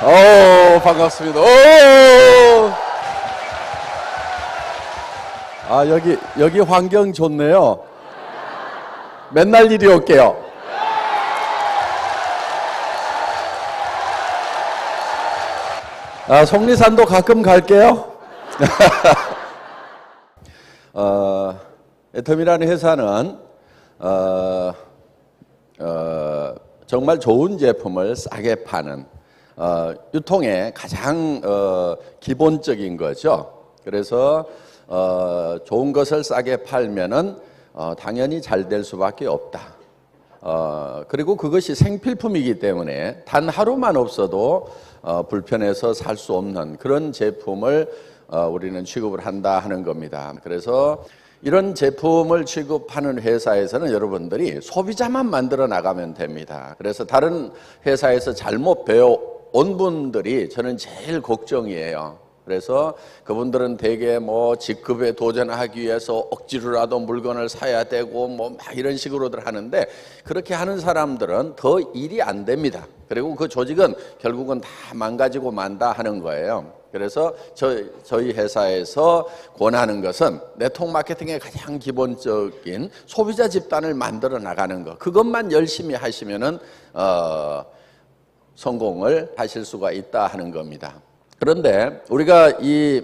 반갑습니다. 여기 환경 좋네요. 맨날 이리 올게요. 속리산도 가끔 갈게요. 애텀이라는 회사는 정말 좋은 제품을 싸게 파는 유통의 가장 기본적인 거죠. 그래서 좋은 것을 싸게 팔면은 당연히 잘 될 수밖에 없다. 그리고 그것이 생필품이기 때문에 단 하루만 없어도 불편해서 살 수 없는 그런 제품을 우리는 취급을 한다 하는 겁니다. 그래서 이런 제품을 취급하는 회사에서는 여러분들이 소비자만 만들어 나가면 됩니다. 그래서 다른 회사에서 잘못 배워온 분들이 저는 제일 걱정이에요. 그래서 그분들은 대개 직급에 도전하기 위해서 억지로라도 물건을 사야 되고 막 이런 식으로들 하는데, 그렇게 하는 사람들은 더 일이 안 됩니다. 그리고 그 조직은 결국은 다 망가지고 만다 하는 거예요. 그래서 저희 회사에서 권하는 것은 네트워크 마케팅의 가장 기본적인 소비자 집단을 만들어 나가는 것, 그것만 열심히 하시면은 성공을 하실 수가 있다 하는 겁니다. 그런데 우리가 이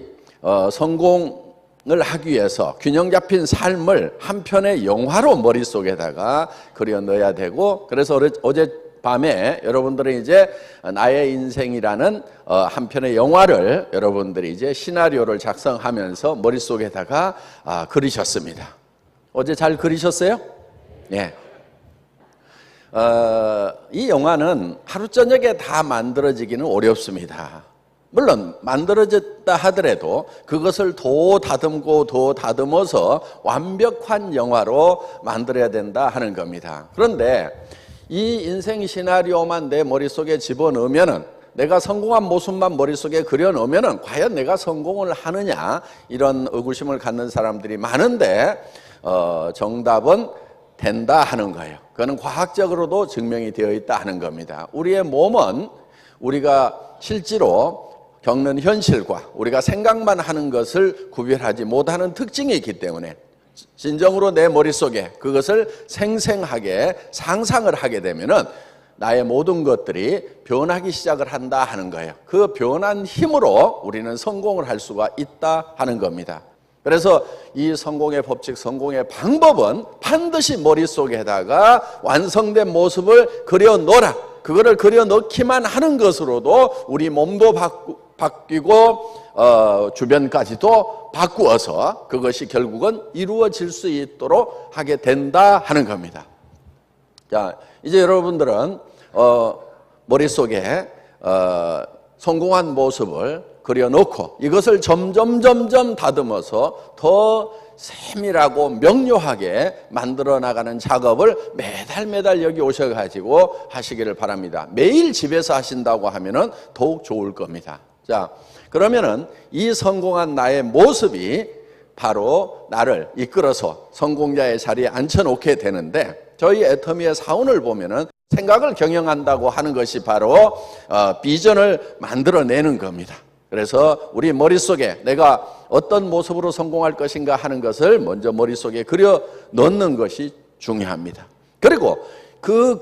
성공을 하기 위해서 균형 잡힌 삶을 한 편의 영화로 머릿속에다가 그려 넣어야 되고, 그래서 어젯밤에 여러분들은 이제 나의 인생이라는 한 편의 영화를 여러분들이 이제 시나리오를 작성하면서 머릿속에다가 그리셨습니다. 어제 잘 그리셨어요? 예. 이 영화는 하루 저녁에 다 만들어지기는 어렵습니다. 물론 만들어졌다 하더라도 그것을 더 다듬고 더 다듬어서 완벽한 영화로 만들어야 된다 하는 겁니다. 그런데 이 인생 시나리오만 내 머릿속에 집어넣으면은, 내가 성공한 모습만 머릿속에 그려놓으면은 과연 내가 성공을 하느냐, 이런 의구심을 갖는 사람들이 많은데 정답은 된다 하는 거예요. 그거는 과학적으로도 증명이 되어 있다 하는 겁니다. 우리의 몸은 우리가 실제로 겪는 현실과 우리가 생각만 하는 것을 구별하지 못하는 특징이 있기 때문에 진정으로 내 머릿속에 그것을 생생하게 상상을 하게 되면은 나의 모든 것들이 변하기 시작을 한다 하는 거예요. 그 변한 힘으로 우리는 성공을 할 수가 있다 하는 겁니다. 그래서 이 성공의 법칙, 성공의 방법은 반드시 머릿속에다가 완성된 모습을 그려놓으라. 그거를 그려넣기만 하는 것으로도 우리 몸도 바뀌고 주변까지도 바꾸어서 그것이 결국은 이루어질 수 있도록 하게 된다 하는 겁니다. 자, 이제 여러분들은 머릿속에 성공한 모습을 그려놓고 이것을 점점 다듬어서 더 세밀하고 명료하게 만들어 나가는 작업을 매달 여기 오셔가지고 하시기를 바랍니다. 매일 집에서 하신다고 하면은 더욱 좋을 겁니다. 자, 그러면은 이 성공한 나의 모습이 바로 나를 이끌어서 성공자의 자리에 앉혀놓게 되는데, 저희 애터미의 사원을 보면은 생각을 경영한다고 하는 것이 바로 비전을 만들어내는 겁니다. 그래서 우리 머릿속에 내가 어떤 모습으로 성공할 것인가 하는 것을 먼저 머릿속에 그려 넣는 것이 중요합니다. 그리고 그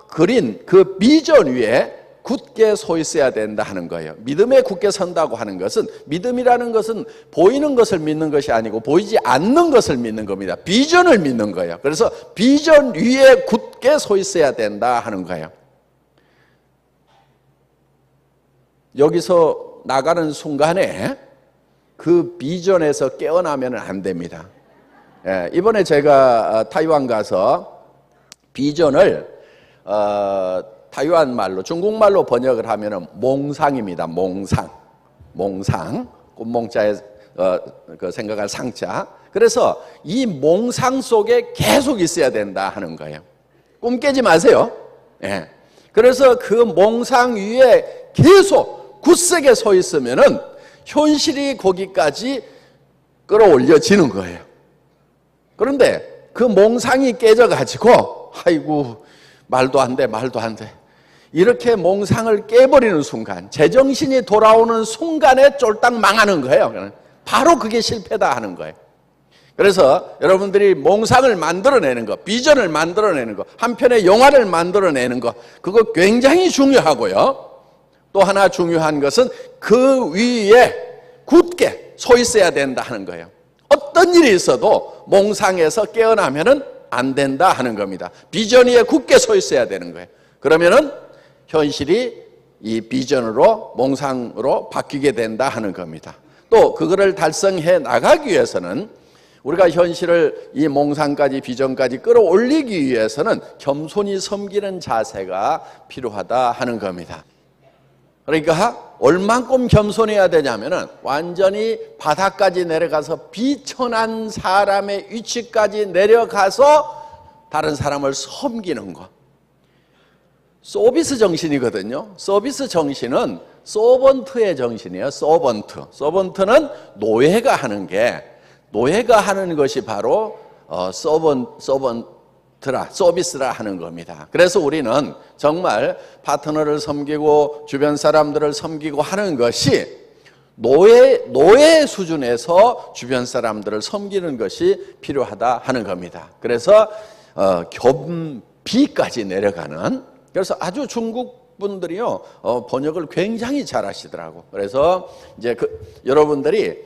그린 그 비전 위에 굳게 서 있어야 된다 하는 거예요. 믿음에 굳게 선다고 하는 것은, 믿음이라는 것은 보이는 것을 믿는 것이 아니고 보이지 않는 것을 믿는 겁니다. 비전을 믿는 거예요. 그래서 비전 위에 굳게 서 있어야 된다 하는 거예요. 여기서 나가는 순간에 그 비전에서 깨어나면 안 됩니다. 이번에 제가 타이완 가서 비전을 타이완 말로, 중국말로 번역을 하면은 몽상입니다. 몽상, 꽃몽자에 그 생각할 상자. 그래서 이 몽상 속에 계속 있어야 된다 하는 거예요. 꿈 깨지 마세요. 예. 그래서 그 몽상 위에 계속 굳세게 서 있으면은 현실이 거기까지 끌어올려지는 거예요. 그런데 그 몽상이 깨져가지고, 아이고, 말도 안 돼. 이렇게 몽상을 깨버리는 순간, 제정신이 돌아오는 순간에 쫄딱 망하는 거예요. 바로 그게 실패다 하는 거예요. 그래서 여러분들이 몽상을 만들어내는 것, 비전을 만들어내는 것, 한편의 영화를 만들어내는 것, 그거 굉장히 중요하고요. 또 하나 중요한 것은 그 위에 굳게 서 있어야 된다 하는 거예요. 어떤 일이 있어도 몽상에서 깨어나면은 안 된다 하는 겁니다. 비전 위에 굳게 서 있어야 되는 거예요. 그러면은 현실이 이 비전으로, 몽상으로 바뀌게 된다 하는 겁니다. 또 그거를 달성해 나가기 위해서는 우리가 현실을 이 몽상까지, 비전까지 끌어올리기 위해서는 겸손히 섬기는 자세가 필요하다 하는 겁니다. 그러니까 얼만큼 겸손해야 되냐면은 완전히 바닥까지 내려가서 비천한 사람의 위치까지 내려가서 다른 사람을 섬기는 것. 서비스 정신이거든요. 서비스 정신은 서번트의 정신이에요. 서번트. 서번트는 노예가 하는 것이 바로 서비스라 하는 겁니다. 그래서 우리는 정말 파트너를 섬기고 주변 사람들을 섬기고 하는 것이 노예 수준에서 주변 사람들을 섬기는 것이 필요하다 하는 겁니다. 그래서 겸비까지 내려가는, 그래서 아주 중국 분들이요 번역을 굉장히 잘하시더라고. 그래서 이제 여러분들이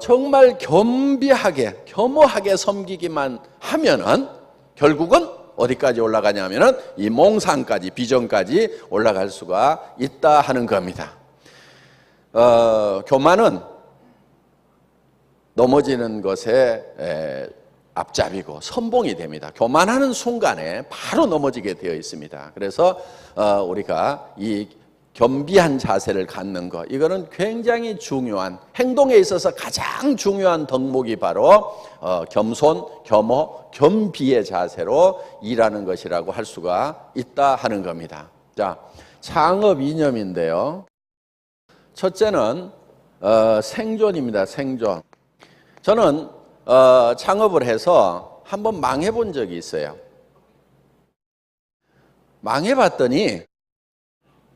정말 겸비하게, 겸허하게 섬기기만 하면은 결국은 어디까지 올라가냐면은 이 몽상까지, 비전까지 올라갈 수가 있다 하는 겁니다. 교만은 넘어지는 것에 앞잡이고 선봉이 됩니다. 교만하는 순간에 바로 넘어지게 되어 있습니다. 그래서 우리가 이 겸비한 자세를 갖는 것, 이거는 굉장히 중요한, 행동에 있어서 가장 중요한 덕목이 바로 겸손, 겸허, 겸비의 자세로 일하는 것이라고 할 수가 있다 하는 겁니다. 자, 창업 이념인데요. 첫째는 생존입니다. 생존. 저는 창업을 해서 한번 망해본 적이 있어요. 망해봤더니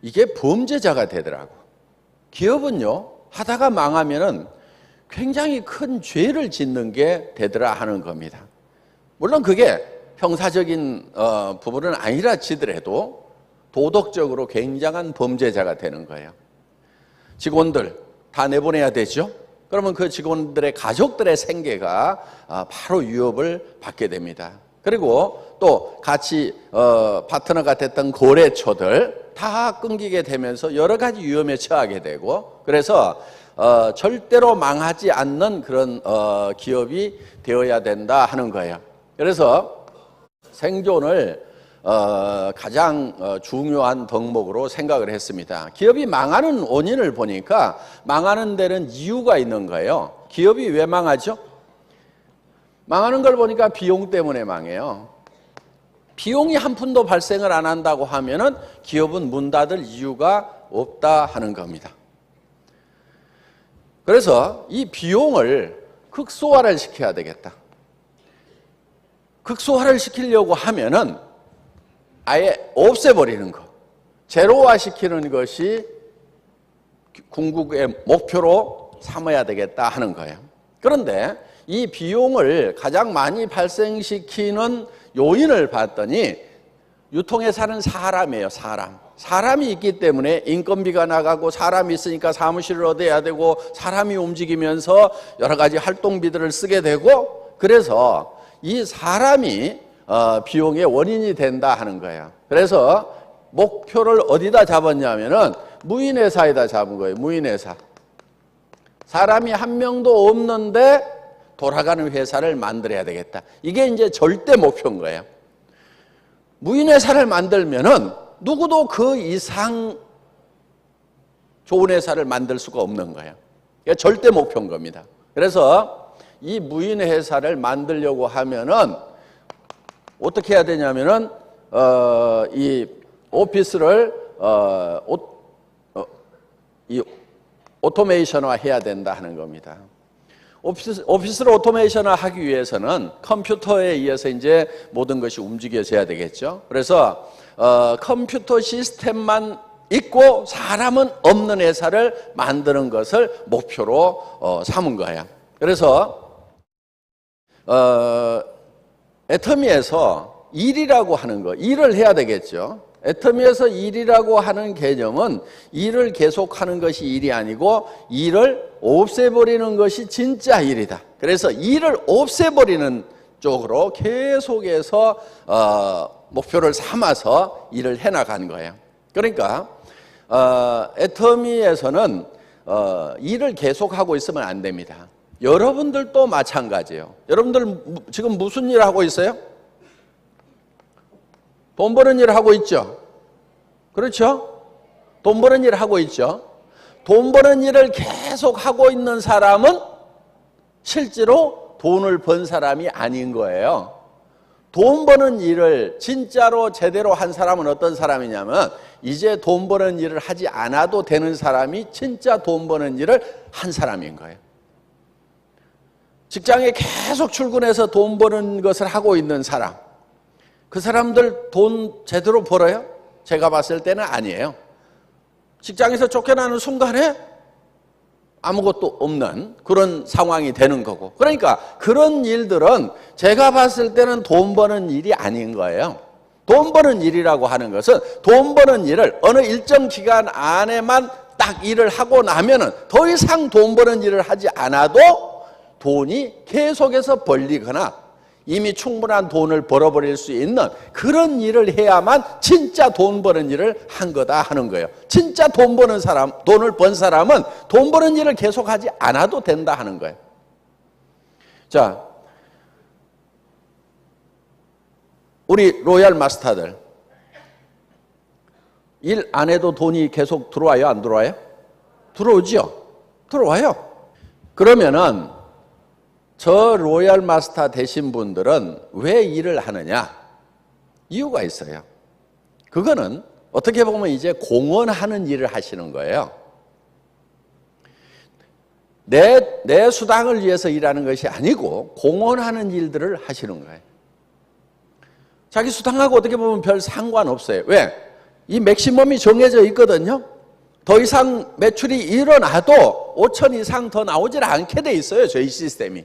이게 범죄자가 되더라고. 기업은요, 하다가 망하면은 굉장히 큰 죄를 짓는 게 되더라 하는 겁니다. 물론 그게 형사적인 부분은 아니라 치더라도 도덕적으로 굉장한 범죄자가 되는 거예요. 직원들 다 내보내야 되죠. 그러면 그 직원들의 가족들의 생계가 바로 위협을 받게 됩니다. 그리고 또 같이 파트너가 됐던 거래처들 다 끊기게 되면서 여러 가지 위험에 처하게 되고, 그래서 절대로 망하지 않는 그런 기업이 되어야 된다 하는 거예요. 그래서 생존을 가장 중요한 덕목으로 생각을 했습니다. 기업이 망하는 원인을 보니까 망하는 데는 이유가 있는 거예요. 기업이 왜 망하죠? 망하는 걸 보니까 비용 때문에 망해요. 비용이 한 푼도 발생을 안 한다고 하면은 기업은 문 닫을 이유가 없다 하는 겁니다. 그래서 이 비용을 극소화를 시켜야 되겠다. 극소화를 시키려고 하면은 아예 없애버리는 것, 제로화 시키는 것이 궁극의 목표로 삼아야 되겠다 하는 거예요. 그런데 이 비용을 가장 많이 발생시키는 요인을 봤더니 유통에 사는 사람이에요. 사람이 있기 때문에 인건비가 나가고, 사람이 있으니까 사무실을 얻어야 되고, 사람이 움직이면서 여러 가지 활동비들을 쓰게 되고, 그래서 이 사람이 비용의 원인이 된다 하는 거예요. 그래서 목표를 어디다 잡았냐면은 무인회사에다 잡은 거예요. 무인회사. 사람이 한 명도 없는데 돌아가는 회사를 만들어야 되겠다. 이게 이제 절대 목표인 거예요. 무인회사를 만들면은 누구도 그 이상 좋은 회사를 만들 수가 없는 거예요. 이게 절대 목표인 겁니다. 그래서 이 무인회사를 만들려고 하면은 어떻게 해야 되냐면은 이 오피스를 이 오토메이션화 해야 된다 하는 겁니다. 오피스를 오토메이션화 하기 위해서는 컴퓨터에 의해서 이제 모든 것이 움직여져야 되겠죠. 그래서 컴퓨터 시스템만 있고 사람은 없는 회사를 만드는 것을 목표로 삼은 거예요. 그래서 애터미에서 일이라고 하는 거, 일을 해야 되겠죠. 애터미에서 일이라고 하는 개념은 일을 계속하는 것이 일이 아니고 일을 없애버리는 것이 진짜 일이다. 그래서 일을 없애버리는 쪽으로 계속해서 목표를 삼아서 일을 해나가는 거예요. 그러니까 애터미에서는 일을 계속하고 있으면 안 됩니다. 여러분들도 마찬가지예요. 여러분들 지금 무슨 일 하고 있어요? 돈 버는 일 하고 있죠? 그렇죠? 돈 버는 일 하고 있죠? 돈 버는 일을 계속 하고 있는 사람은 실제로 돈을 번 사람이 아닌 거예요. 돈 버는 일을 진짜로 제대로 한 사람은 어떤 사람이냐면 이제 돈 버는 일을 하지 않아도 되는 사람이 진짜 돈 버는 일을 한 사람인 거예요. 직장에 계속 출근해서 돈 버는 것을 하고 있는 사람, 그 사람들 돈 제대로 벌어요? 제가 봤을 때는 아니에요. 직장에서 쫓겨나는 순간에 아무것도 없는 그런 상황이 되는 거고, 그러니까 그런 일들은 제가 봤을 때는 돈 버는 일이 아닌 거예요. 돈 버는 일이라고 하는 것은 돈 버는 일을 어느 일정 기간 안에만 딱 일을 하고 나면은 더 이상 돈 버는 일을 하지 않아도 돈이 계속해서 벌리거나 이미 충분한 돈을 벌어버릴 수 있는 그런 일을 해야만 진짜 돈 버는 일을 한 거다 하는 거예요. 진짜 돈 버는 사람, 돈을 번 사람은 돈 버는 일을 계속하지 않아도 된다 하는 거예요. 자, 우리 로얄 마스터들 일 안 해도 돈이 계속 들어와요, 안 들어와요? 들어오죠? 들어와요. 그러면은 저 로얄 마스터 되신 분들은 왜 일을 하느냐? 이유가 있어요. 그거는 어떻게 보면 이제 공헌하는 일을 하시는 거예요. 내 수당을 위해서 일하는 것이 아니고 공헌하는 일들을 하시는 거예요. 자기 수당하고 어떻게 보면 별 상관없어요. 왜? 이 맥시멈이 정해져 있거든요. 더 이상 매출이 일어나도 5천 이상 더 나오질 않게 돼 있어요, 저희 시스템이.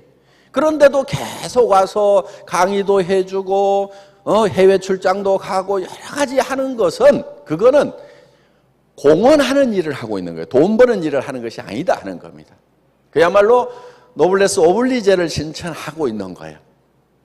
그런데도 계속 와서 강의도 해주고 해외 출장도 가고 여러 가지 하는 것은 그거는 공헌하는 일을 하고 있는 거예요. 돈 버는 일을 하는 것이 아니다 하는 겁니다. 그야말로 노블레스 오블리제를 실천하고 있는 거예요.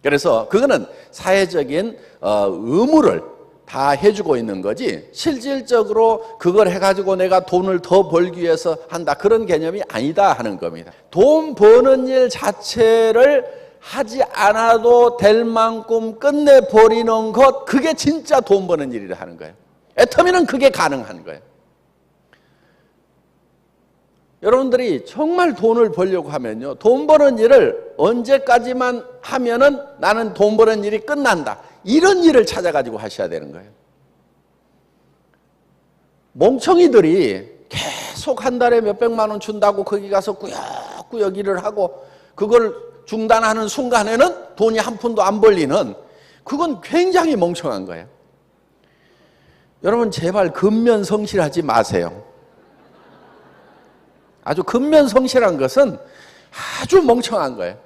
그래서 그거는 사회적인 의무를 다 해주고 있는 거지 실질적으로 그걸 해가지고 내가 돈을 더 벌기 위해서 한다 그런 개념이 아니다 하는 겁니다. 돈 버는 일 자체를 하지 않아도 될 만큼 끝내버리는 것, 그게 진짜 돈 버는 일이라 하는 거예요. 애터미는 그게 가능한 거예요. 여러분들이 정말 돈을 벌려고 하면요, 돈 버는 일을 언제까지만 하면은 나는 돈 버는 일이 끝난다, 이런 일을 찾아가지고 하셔야 되는 거예요. 멍청이들이 계속 한 달에 몇백만 원 준다고 거기 가서 꾸역꾸역 일을 하고 그걸 중단하는 순간에는 돈이 한 푼도 안 벌리는, 그건 굉장히 멍청한 거예요. 여러분 제발 근면성실하지 마세요. 아주 근면성실한 것은 아주 멍청한 거예요.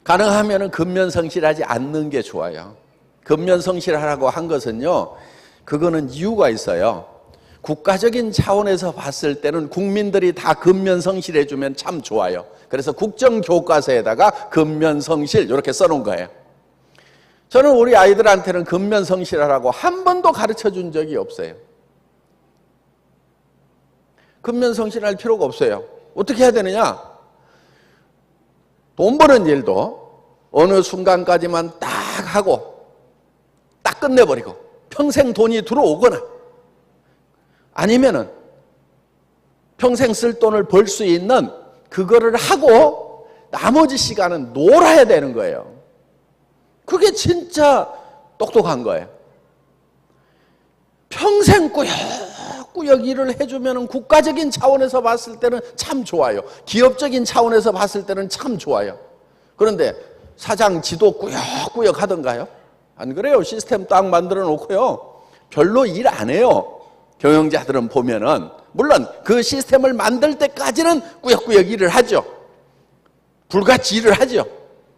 가능하면 근면성실하지 않는 게 좋아요. 근면성실하라고 한 것은요, 그거는 이유가 있어요. 국가적인 차원에서 봤을 때는 국민들이 다 근면성실해 주면 참 좋아요. 그래서 국정교과서에다가 근면성실 이렇게 써놓은 거예요. 저는 우리 아이들한테는 근면성실하라고 한 번도 가르쳐 준 적이 없어요. 근면성실할 필요가 없어요. 어떻게 해야 되느냐? 돈 버는 일도 어느 순간까지만 딱 하고 딱 끝내버리고 평생 돈이 들어오거나 아니면은 평생 쓸 돈을 벌 수 있는 그거를 하고 나머지 시간은 놀아야 되는 거예요. 그게 진짜 똑똑한 거예요. 평생 꾸역꾸역 일을 해주면 국가적인 차원에서 봤을 때는 참 좋아요. 기업적인 차원에서 봤을 때는 참 좋아요. 그런데 사장 지도 꾸역꾸역 하던가요? 안 그래요? 시스템 딱 만들어 놓고요. 별로 일 안 해요. 경영자들은 보면은. 물론 그 시스템을 만들 때까지는 꾸역꾸역 일을 하죠. 불같이 일을 하죠.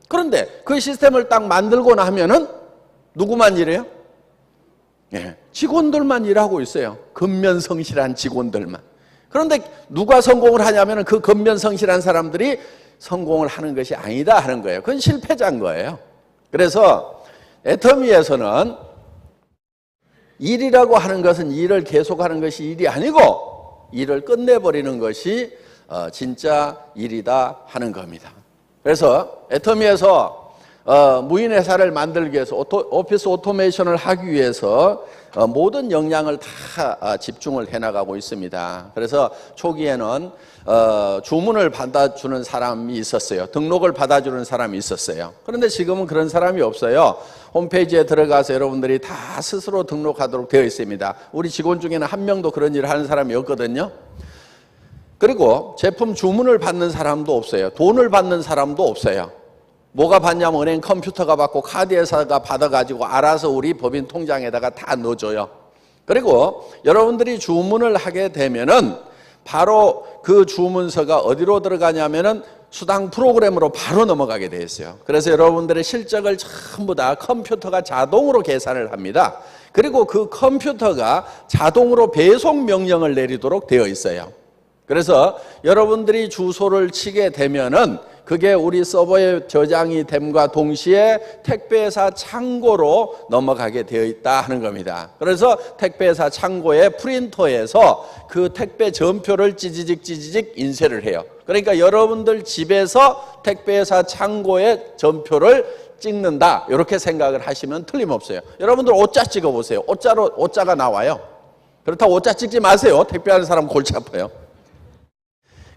그런데 그 시스템을 딱 만들고 나면은 누구만 일해요? 예, 직원들만 일하고 있어요. 근면성실한 직원들만. 그런데 누가 성공을 하냐면은 그 근면성실한 사람들이 성공을 하는 것이 아니다 하는 거예요. 그건 실패자인 거예요. 그래서 애터미에서는 일이라고 하는 것은 일을 계속하는 것이 일이 아니고 일을 끝내버리는 것이 진짜 일이다 하는 겁니다. 그래서 애터미에서 무인회사를 만들기 위해서 오피스 오토메이션을 하기 위해서 모든 역량을 다 집중을 해나가고 있습니다. 그래서 초기에는 주문을 받아주는 사람이 있었어요. 등록을 받아주는 사람이 있었어요. 그런데 지금은 그런 사람이 없어요. 홈페이지에 들어가서 여러분들이 다 스스로 등록하도록 되어 있습니다. 우리 직원 중에는 한 명도 그런 일을 하는 사람이 없거든요. 그리고 제품 주문을 받는 사람도 없어요. 돈을 받는 사람도 없어요. 뭐가 받냐면 은행 컴퓨터가 받고 카드 회사가 받아가지고 알아서 우리 법인 통장에다가 다 넣어줘요. 그리고 여러분들이 주문을 하게 되면은 바로 그 주문서가 어디로 들어가냐면은 수당 프로그램으로 바로 넘어가게 돼 있어요. 그래서 여러분들의 실적을 전부 다 컴퓨터가 자동으로 계산을 합니다. 그리고 그 컴퓨터가 자동으로 배송 명령을 내리도록 되어 있어요. 그래서 여러분들이 주소를 치게 되면은 그게 우리 서버에 저장이 됨과 동시에 택배회사 창고로 넘어가게 되어 있다 하는 겁니다. 그래서 택배회사 창고의 프린터에서 그 택배 전표를 찌지직 인쇄를 해요. 그러니까 여러분들 집에서 택배회사 창고에 전표를 찍는다 이렇게 생각을 하시면 틀림없어요. 여러분들 오자 찍어보세요. 오자가 나와요. 그렇다고 오자 찍지 마세요. 택배하는 사람 골치 아파요.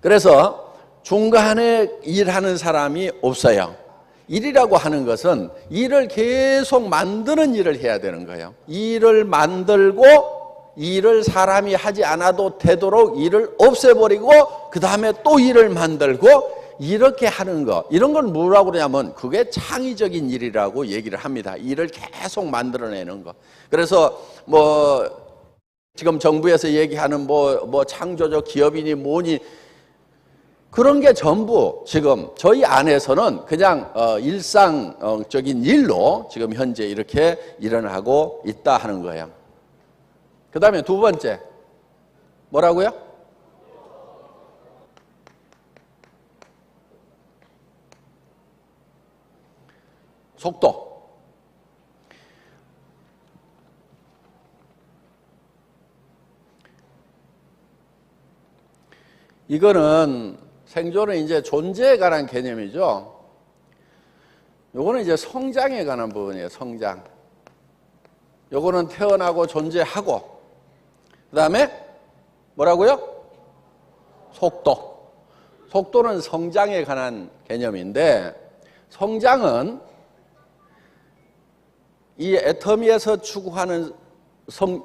그래서 중간에 일하는 사람이 없어요. 일이라고 하는 것은 일을 계속 만드는 일을 해야 되는 거예요. 일을 만들고 일을 사람이 하지 않아도 되도록 일을 없애버리고 그 다음에 또 일을 만들고 이렇게 하는 거, 이런 건 뭐라고 그러냐면 그게 창의적인 일이라고 얘기를 합니다. 일을 계속 만들어내는 거. 그래서 지금 정부에서 얘기하는 창조적 기업이니 뭐니 그런 게 전부 지금 저희 안에서는 그냥 일상적인 일로 지금 현재 이렇게 일어나고 있다 하는 거예요. 그 다음에 두 번째 뭐라고요? 속도. 이거는 생존은 이제 존재에 관한 개념이죠. 요거는 이제 성장에 관한 부분이에요. 성장. 요거는 태어나고 존재하고 그 다음에 뭐라고요? 속도. 속도는 성장에 관한 개념인데 성장은 이 애터미에서 추구하는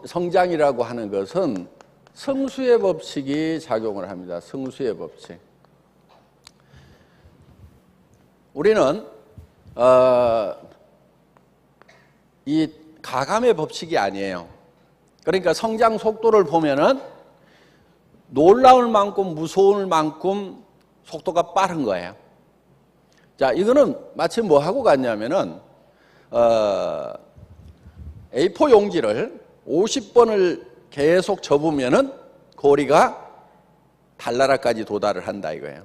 성장이라고 하는 것은 승수의 법칙이 작용을 합니다. 승수의 법칙. 우리는 이 가감의 법칙이 아니에요. 그러니까 성장 속도를 보면은 놀라울 만큼 무서울 만큼 속도가 빠른 거예요. 자, 이거는 마치 뭐 하고 같냐면은 A4 용지를 50번을 계속 접으면은 고리가 달나라까지 도달을 한다 이거예요.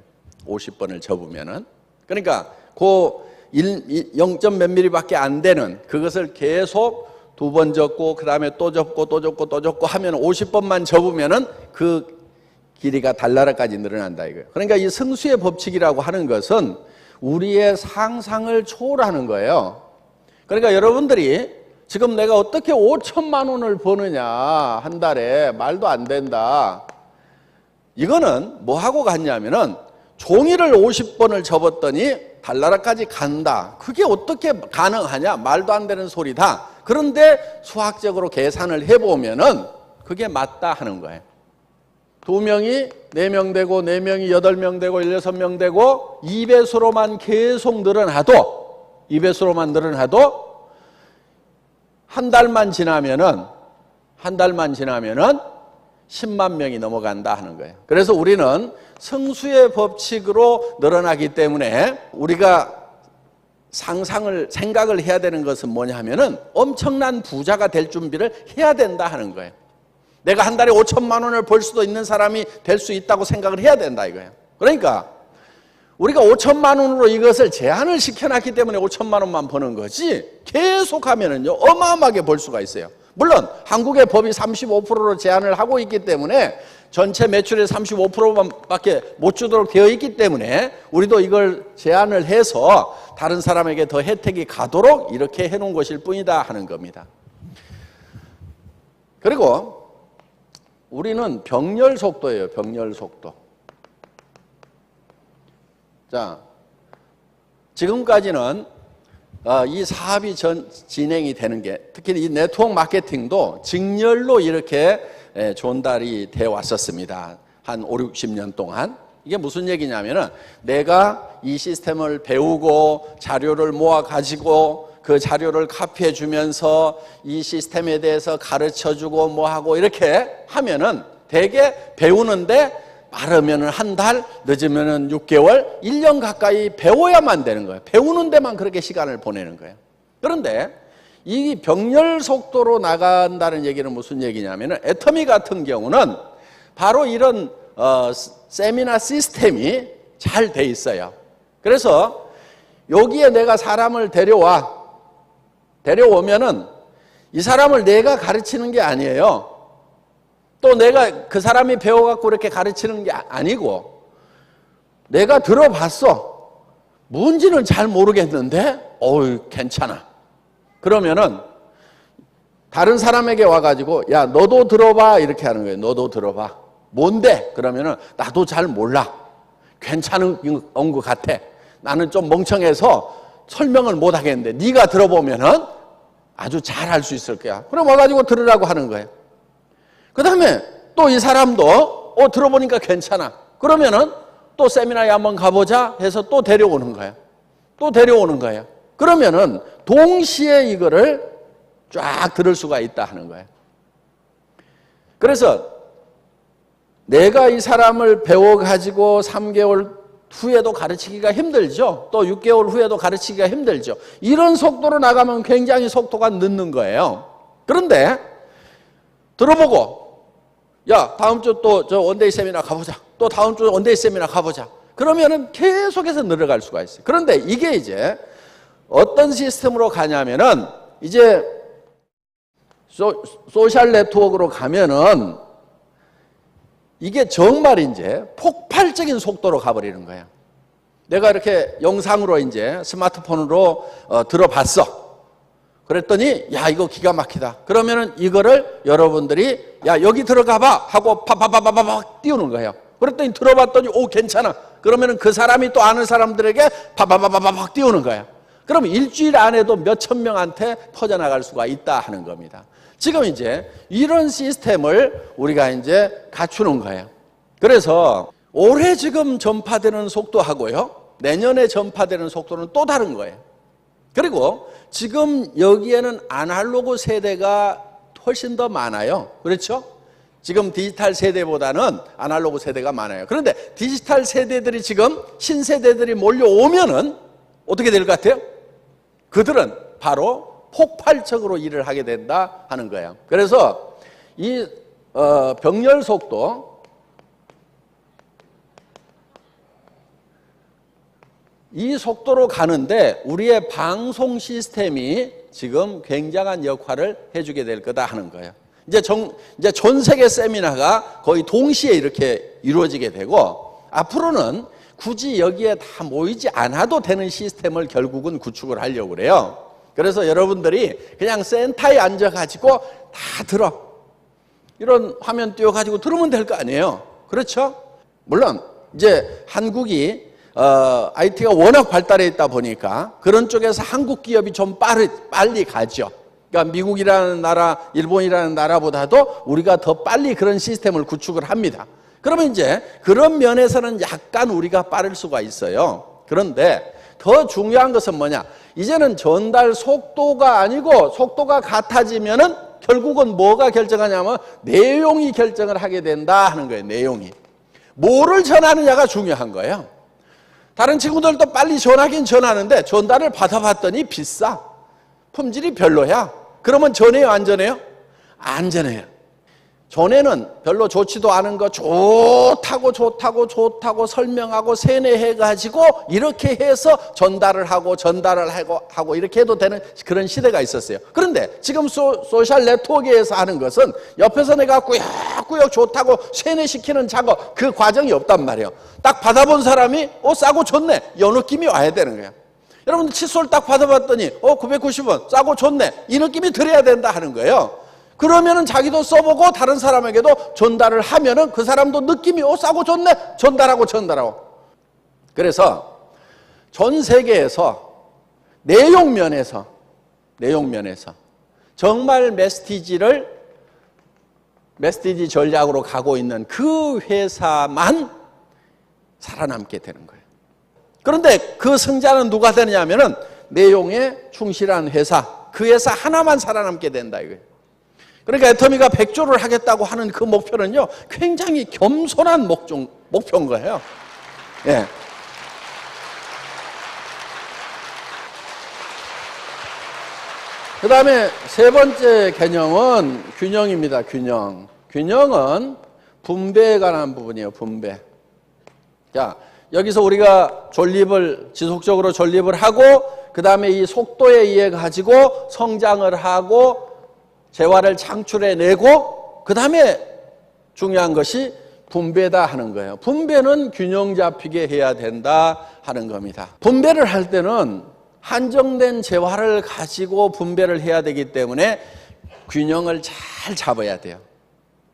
50번을 접으면은. 그러니까 그 0점 몇 미리밖에 안 되는 그것을 계속 두 번 접고 그 다음에 또 접고 또 접고 또 접고 하면 50번만 접으면은 그 길이가 달나라까지 늘어난다 이거예요. 그러니까 이 승수의 법칙이라고 하는 것은 우리의 상상을 초월하는 거예요. 그러니까 여러분들이 지금 내가 어떻게 5천만 원을 버느냐 한 달에 말도 안 된다. 이거는 뭐 하고 갔냐면은 종이를 50번을 접었더니 달나라까지 간다. 그게 어떻게 가능하냐? 말도 안 되는 소리다. 그런데 수학적으로 계산을 해보면은 그게 맞다 하는 거예요. 2명이 4명 되고 4명이 8명 되고 16명 되고 2배수로만 계속 늘어나도 2배수로만 늘어나도 한 달만 지나면은 10만 명이 넘어간다 하는 거예요. 그래서 우리는 성수의 법칙으로 늘어나기 때문에 우리가 생각을 해야 되는 것은 뭐냐 하면은 엄청난 부자가 될 준비를 해야 된다 하는 거예요. 내가 한 달에 5천만 원을 벌 수도 있는 사람이 될 수 있다고 생각을 해야 된다 이거예요. 그러니까 우리가 5천만 원으로 이것을 제한을 시켜놨기 때문에 5천만 원만 버는 거지, 계속 하면은요 어마어마하게 벌 수가 있어요. 물론 한국의 법이 35%로 제한을 하고 있기 때문에 전체 매출의 35%밖에 못 주도록 되어 있기 때문에 우리도 이걸 제한을 해서 다른 사람에게 더 혜택이 가도록 이렇게 해놓은 것일 뿐이다 하는 겁니다. 그리고 우리는 병렬 속도예요. 병렬 속도. 자, 지금까지는 이 사업이 진행이 되는 게, 특히 이 네트워크 마케팅도 직렬로 이렇게 전달이 되어 왔었습니다. 한 5, 60년 동안. 이게 무슨 얘기냐면은 내가 이 시스템을 배우고 자료를 모아 가지고 그 자료를 카피해 주면서 이 시스템에 대해서 가르쳐 주고 뭐 하고 이렇게 하면은 되게 배우는데 빠르면은 한 달, 늦으면은 6개월, 1년 가까이 배워야만 되는 거예요. 배우는 데만 그렇게 시간을 보내는 거예요. 그런데 이 병렬 속도로 나간다는 얘기는 무슨 얘기냐면은 애터미 같은 경우는 바로 이런 세미나 시스템이 잘 돼 있어요. 그래서 여기에 내가 사람을 데려오면은 이 사람을 내가 가르치는 게 아니에요. 또 내가 그 사람이 배워갖고 이렇게 가르치는 게 아니고, 내가 들어봤어. 뭔지는 잘 모르겠는데, 괜찮아. 그러면은 다른 사람에게 와가지고, 야, 너도 들어봐. 이렇게 하는 거예요. 너도 들어봐. 뭔데? 그러면은 나도 잘 몰라. 괜찮은 것 같아. 나는 좀 멍청해서 설명을 못 하겠는데 네가 들어보면은 아주 잘 할 수 있을 거야. 그럼 와가지고 들으라고 하는 거예요. 그 다음에 또 이 사람도 들어보니까 괜찮아. 그러면은 또 세미나에 한번 가보자 해서 또 데려오는 거예요. 또 데려오는 거예요. 그러면은 동시에 이거를 쫙 들을 수가 있다 하는 거예요. 그래서 내가 이 사람을 배워가지고 3개월 후에도 가르치기가 힘들죠. 또 6개월 후에도 가르치기가 힘들죠. 이런 속도로 나가면 굉장히 속도가 늦는 거예요. 그런데 들어보고, 야, 다음 주 또 저 원데이 세미나 가보자. 또 다음 주 원데이 세미나 가보자. 그러면은 계속해서 늘어갈 수가 있어요. 그런데 이게 이제 어떤 시스템으로 가냐면은 이제 소셜 네트워크로 가면은 이게 정말 이제 폭발적인 속도로 가버리는 거예요. 내가 이렇게 영상으로 이제 스마트폰으로 들어봤어. 그랬더니 야, 이거 기가 막히다. 그러면은 이거를 여러분들이 야, 여기 들어가봐 하고 파파파파팍 띄우는 거예요. 그랬더니 들어봤더니 오, 괜찮아. 그러면은 그 사람이 또 아는 사람들에게 파파파파팍 띄우는 거예요. 그럼 일주일 안에도 몇천 명한테 퍼져나갈 수가 있다 하는 겁니다. 지금 이제 이런 시스템을 우리가 이제 갖추는 거예요. 그래서 올해 지금 전파되는 속도하고요, 내년에 전파되는 속도는 또 다른 거예요. 그리고 지금 여기에는 아날로그 세대가 훨씬 더 많아요. 그렇죠? 지금 디지털 세대보다는 아날로그 세대가 많아요. 그런데 디지털 세대들이 지금 신세대들이 몰려오면은 어떻게 될 것 같아요? 그들은 바로 폭발적으로 일을 하게 된다 하는 거예요. 그래서 이 병렬 속도, 이 속도로 가는데 우리의 방송 시스템이 지금 굉장한 역할을 해주게 될 거다 하는 거예요. 이제 전 세계 세미나가 거의 동시에 이렇게 이루어지게 되고, 앞으로는 굳이 여기에 다 모이지 않아도 되는 시스템을 결국은 구축을 하려고 그래요. 그래서 여러분들이 그냥 센터에 앉아가지고 다 들어. 이런 화면 띄워가지고 들으면 될 거 아니에요. 그렇죠? 물론 이제 한국이 IT가 워낙 발달해 있다 보니까 그런 쪽에서 한국 기업이 좀 빨리 가죠. 그러니까 미국이라는 나라, 일본이라는 나라보다도 우리가 더 빨리 그런 시스템을 구축을 합니다. 그러면 이제 그런 면에서는 약간 우리가 빠를 수가 있어요. 그런데 더 중요한 것은 뭐냐? 이제는 전달 속도가 아니고 속도가 같아지면은 결국은 뭐가 결정하냐면 내용이 결정을 하게 된다 하는 거예요. 내용이. 뭐를 전하느냐가 중요한 거예요. 다른 친구들도 빨리 전하긴 전하는데 전달을 받아봤더니 비싸. 품질이 별로야. 그러면 전해요, 안 전해요? 안 전해요. 전에는 별로 좋지도 않은 거 좋다고 설명하고 세뇌해가지고 이렇게 해서 전달을 하고 이렇게 해도 되는 그런 시대가 있었어요. 그런데 지금 소셜 네트워크에서 하는 것은 옆에서 내가 꾸역꾸역 좋다고 세뇌시키는 작업, 그 과정이 없단 말이에요. 딱 받아본 사람이 싸고 좋네, 이 느낌이 와야 되는 거예요. 여러분들 칫솔 딱 받아봤더니 990원 싸고 좋네, 이 느낌이 들어야 된다 하는 거예요. 그러면은 자기도 써보고 다른 사람에게도 전달을 하면은 그 사람도 느낌이 싸고 좋네, 전달하고. 그래서 전 세계에서 내용 면에서 정말 메시지 전략으로 가고 있는 그 회사만 살아남게 되는 거예요. 그런데 그 승자는 누가 되느냐면은 내용에 충실한 회사, 그 회사 하나만 살아남게 된다 이거예요. 그러니까 애터미가 100조를 하겠다고 하는 그 목표는요, 굉장히 겸손한 목표인 거예요. 예. 그 다음에 세 번째 개념은 균형입니다. 균형은 분배에 관한 부분이에요. 분배. 자, 여기서 우리가 지속적으로 존립을 하고, 그 다음에 이 속도에 의해 가지고 성장을 하고, 재화를 창출해내고, 그 다음에 중요한 것이 분배다 하는 거예요. 분배는 균형 잡히게 해야 된다 하는 겁니다. 분배를 할 때는 한정된 재화를 가지고 분배를 해야 되기 때문에 균형을 잘 잡아야 돼요.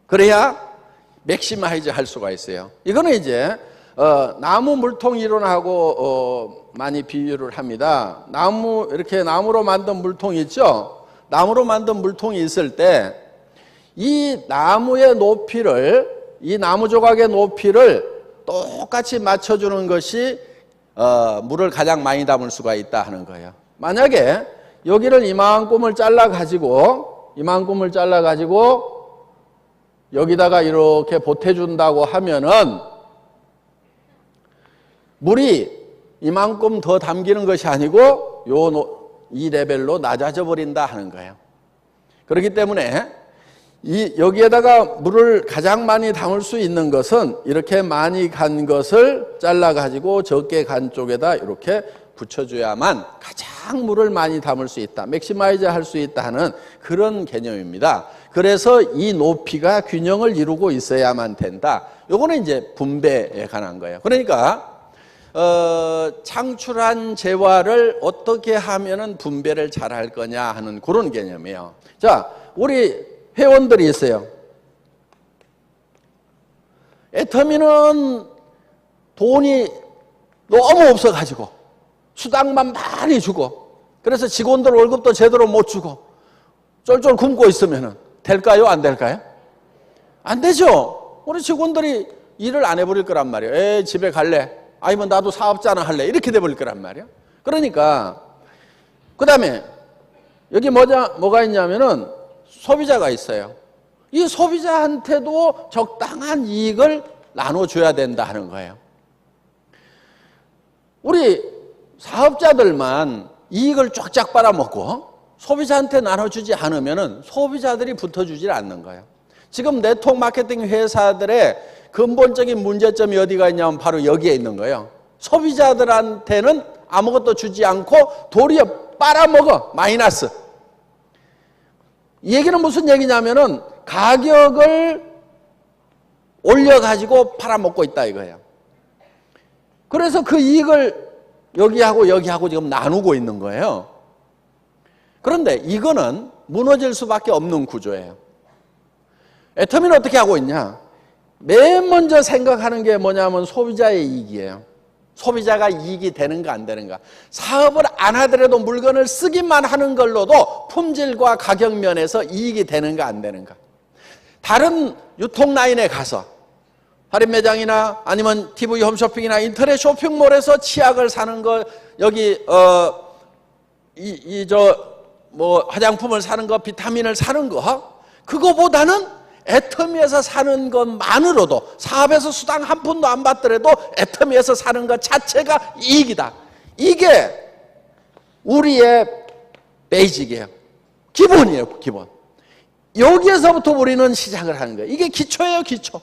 그래야 맥시마이즈 할 수가 있어요. 이거는 이제 나무 물통 이론하고 많이 비유를 합니다. 이렇게 나무로 만든 물통이 있죠. 나무로 만든 물통이 있을 때 이 나무의 높이를, 이 나무 조각의 높이를 똑같이 맞춰주는 것이 물을 가장 많이 담을 수가 있다 하는 거예요. 만약에 여기를 이만큼을 잘라가지고 여기다가 이렇게 보태준다고 하면은 물이 이만큼 더 담기는 것이 아니고 이 레벨로 낮아져 버린다 하는 거예요. 그렇기 때문에 여기에다가 물을 가장 많이 담을 수 있는 것은 이렇게 많이 간 것을 잘라가지고 적게 간 쪽에다 이렇게 붙여줘야만 가장 물을 많이 담을 수 있다, 맥시마이즈 할 수 있다 하는 그런 개념입니다. 그래서 이 높이가 균형을 이루고 있어야만 된다. 요거는 이제 분배에 관한 거예요. 그러니까 창출한 재화를 어떻게 하면은 분배를 잘 할 거냐 하는 그런 개념이에요. 자, 우리 회원들이 있어요. 애터미는 돈이 너무 없어가지고 수당만 많이 주고, 그래서 직원들 월급도 제대로 못 주고 쫄쫄 굶고 있으면은 될까요? 안 될까요? 안 되죠. 우리 직원들이 일을 안 해버릴 거란 말이에요. 집에 갈래? 아니면 나도 사업자나 할래? 이렇게 돼버릴 거란 말이야. 그러니까 그 다음에 여기 뭐가 있냐면은 소비자가 있어요. 이 소비자한테도 적당한 이익을 나눠줘야 된다 하는 거예요. 우리 사업자들만 이익을 쫙쫙 빨아먹고 소비자한테 나눠주지 않으면은 소비자들이 붙어주질 않는 거예요. 지금 네트워크 마케팅 회사들의 근본적인 문제점이 어디가 있냐면 바로 여기에 있는 거예요. 소비자들한테는 아무것도 주지 않고 도리어 빨아먹어, 마이너스. 이 얘기는 무슨 얘기냐면은 가격을 올려가지고 팔아먹고 있다 이거예요. 그래서 그 이익을 여기하고 지금 나누고 있는 거예요. 그런데 이거는 무너질 수밖에 없는 구조예요. 애터미는 어떻게 하고 있냐? 맨 먼저 생각하는 게 뭐냐면 소비자의 이익이에요. 소비자가 이익이 되는가 안 되는가. 사업을 안 하더라도 물건을 쓰기만 하는 걸로도 품질과 가격 면에서 이익이 되는가 안 되는가. 다른 유통 라인에 가서 할인 매장이나 아니면 TV 홈쇼핑이나 인터넷 쇼핑몰에서 치약을 사는 거, 여기 화장품을 사는 거, 비타민을 사는 거, 그거보다는 애터미에서 사는 것만으로도, 사업에서 수당 한 푼도 안 받더라도 애터미에서 사는 것 자체가 이익이다. 이게 우리의 베이직이에요. 기본이에요, 기본. 여기에서부터 우리는 시작을 하는 거예요. 이게 기초예요, 기초.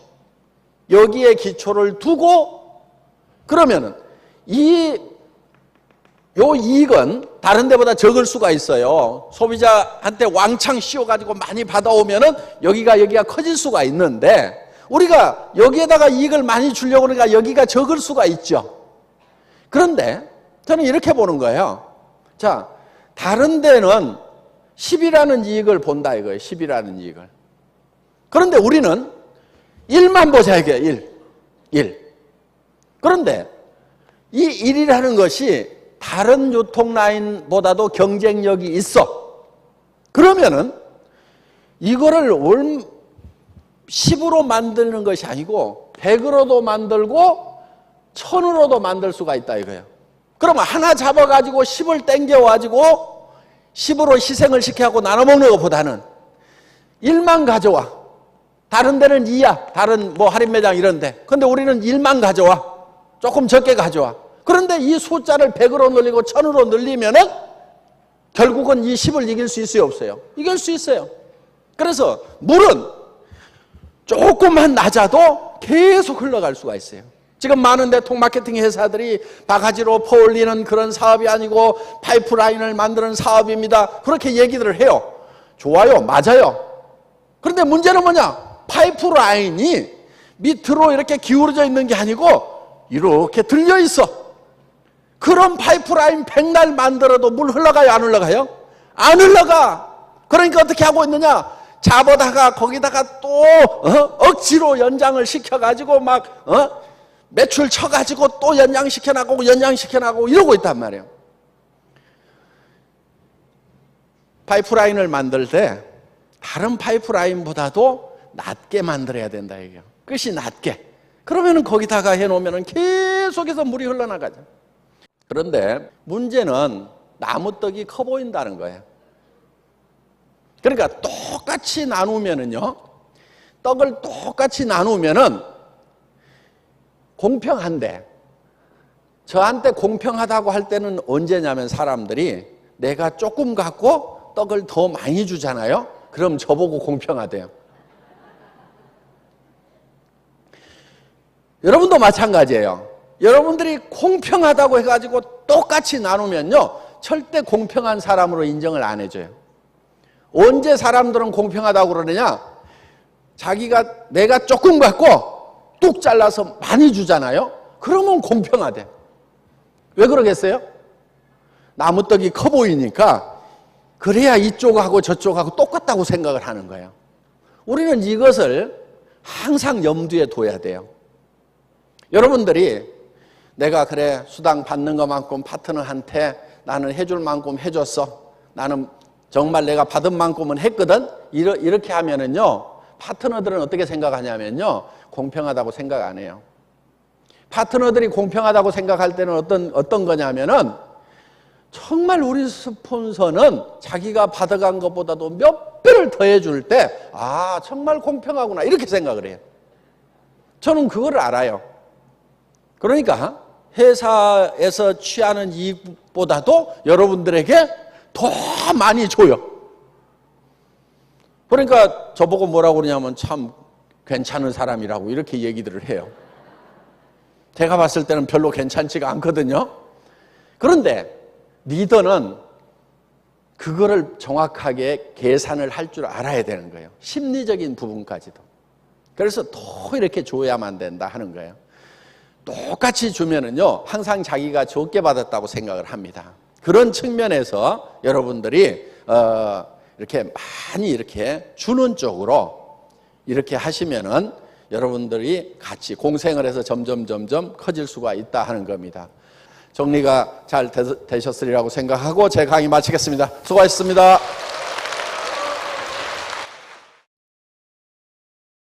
여기에 기초를 두고, 그러면은 요 이익은 다른 데보다 적을 수가 있어요. 소비자한테 왕창 씌워가지고 많이 받아오면은 여기가 커질 수가 있는데, 우리가 여기에다가 이익을 많이 주려고 그러니까 여기가 적을 수가 있죠. 그런데 저는 이렇게 보는 거예요. 자, 다른 데는 10이라는 이익을 본다 이거예요. 10이라는 이익을. 그런데 우리는 1만 보자 이게 1. 그런데 이 1이라는 것이 다른 유통라인보다도 경쟁력이 있어. 그러면은 이거를 10으로 만드는 것이 아니고 100으로도 만들고 1000으로도 만들 수가 있다 이거예요. 그러면 하나 잡아가지고 10을 땡겨가지고 10으로 희생을 시켜갖고 나눠먹는 것보다는 1만 가져와. 다른 데는 2야. 다른 할인 매장 이런데. 근데 우리는 1만 가져와. 조금 적게 가져와. 그런데 이 숫자를 100으로 늘리고 1000으로 늘리면은 결국은 이 10을 이길 수 있어요, 없어요? 이길 수 있어요. 그래서 물은 조금만 낮아도 계속 흘러갈 수가 있어요. 지금 많은 대통 마케팅 회사들이 바가지로 퍼올리는 그런 사업이 아니고 파이프라인을 만드는 사업입니다. 그렇게 얘기들을 해요. 좋아요. 맞아요. 그런데 문제는 뭐냐? 파이프라인이 밑으로 이렇게 기울어져 있는 게 아니고 이렇게 들려 있어. 그런 파이프라인 백날 만들어도 물 흘러가요? 안 흘러가요? 안 흘러가. 그러니까 어떻게 하고 있느냐? 잡아다가 거기다가 또 억지로 연장을 시켜가지고 막 매출 쳐가지고 또 연장시켜나가고 이러고 있단 말이에요. 파이프라인을 만들 때 다른 파이프라인보다도 낮게 만들어야 된다 이게요. 끝이 낮게. 그러면은 거기다가 해놓으면은 계속해서 물이 흘러나가죠. 그런데 문제는 나무떡이 커 보인다는 거예요. 그러니까 똑같이 나누면은요, 떡을 똑같이 나누면은 공평한데, 저한테 공평하다고 할 때는 언제냐면 사람들이 내가 조금 갖고 떡을 더 많이 주잖아요. 그럼 저보고 공평하대요. 여러분도 마찬가지예요. 여러분들이 공평하다고 해가지고 똑같이 나누면요, 절대 공평한 사람으로 인정을 안 해줘요. 언제 사람들은 공평하다고 그러느냐? 내가 조금 갖고 뚝 잘라서 많이 주잖아요. 그러면 공평하대. 왜 그러겠어요? 나무떡이 커 보이니까 그래야 이쪽하고 저쪽하고 똑같다고 생각을 하는 거예요. 우리는 이것을 항상 염두에 둬야 돼요. 여러분들이 내가 그래 수당 받는 것만큼 파트너한테 나는 해줄 만큼 해줬어. 나는 정말 내가 받은 만큼은 했거든. 이렇게 하면은요, 파트너들은 어떻게 생각하냐면요, 공평하다고 생각 안 해요. 파트너들이 공평하다고 생각할 때는 어떤 거냐면은 정말 우리 스폰서는 자기가 받아간 것보다도 몇 배를 더해줄 때, 아, 정말 공평하구나. 이렇게 생각을 해요. 저는 그거를 알아요. 그러니까 회사에서 취하는 이익보다도 여러분들에게 더 많이 줘요. 그러니까 저보고 뭐라고 그러냐면 참 괜찮은 사람이라고 이렇게 얘기들을 해요. 제가 봤을 때는 별로 괜찮지가 않거든요. 그런데 리더는 그거를 정확하게 계산을 할 줄 알아야 되는 거예요. 심리적인 부분까지도. 그래서 더 이렇게 줘야만 된다 하는 거예요. 똑같이 주면은요, 항상 자기가 적게 받았다고 생각을 합니다. 그런 측면에서 여러분들이 이렇게 많이 이렇게 주는 쪽으로 이렇게 하시면은 여러분들이 같이 공생을 해서 점점 커질 수가 있다 하는 겁니다. 정리가 잘 되셨으리라고 생각하고 제 강의 마치겠습니다. 수고하셨습니다.